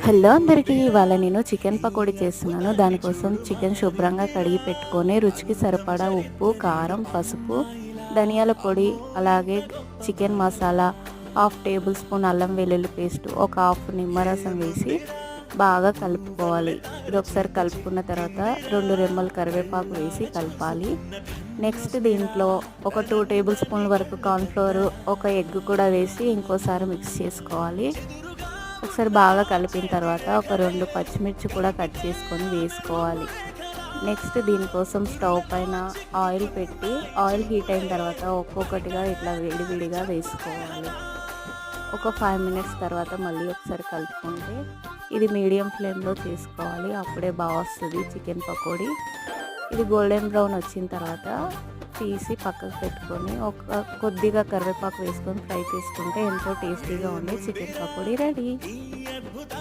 Hello అందరికీ, ఇవాళ నేను చికెన్ పకోడీ చేస్తున్నాను. దానికోసం చికెన్ శుభ్రంగా కడిగి పెట్టుకొని రుచికి సరిపడా ఉప్పు, కారం, పసుపు, ధనియాల పొడి, అలాగే చికెన్ మసాలా, 1/2 టేబుల్ స్పూన్ అల్లం వెల్లుల్లి పేస్ట్, ఒక 1/2 నిమ్మరసం వేసి బాగా కలుపుకోవాలి. ఇది ఒకసారి కలుపుకున్న తర్వాత 2 రెమ్మలు కరివేపాకు వేసి కలపాలి. నెక్స్ట్ దీంట్లో ఒక 2 టేబుల్ స్పూన్ల వరకు కార్న్‌ఫ్లోర్, ఒక ఎగ్ కూడా వేసి ఇంకోసారి మిక్స్ చేసుకోవాలి. ఒకసారి బాగా కలిపిన తర్వాత ఒక 2 పచ్చిమిర్చి కూడా కట్ చేసుకొని వేసుకోవాలి. నెక్స్ట్ దీనికోసం స్టవ్ పైన ఆయిల్ పెట్టి, ఆయిల్ హీట్ అయిన తర్వాత ఒక్కొక్కటిగా ఇట్లా విడివిడిగా వేసుకోవాలి. ఒక 5 మినిట్స్ తర్వాత మళ్ళీ ఒకసారి కలుపుకుంటే ఇది మీడియం ఫ్లేమ్లో చేసుకోవాలి. అప్పుడే బాగా వస్తుంది చికెన్ పకోడీ. ఇది గోల్డెన్ బ్రౌన్ వచ్చిన తర్వాత తీసి పక్కకు పెట్టుకొని కొద్దిగా కరివేపాకు వేసుకొని ఫ్రై చేసుకుంటే ఎంతో టేస్టీగా ఉండే చికెన్ పకోడీ రెడీ.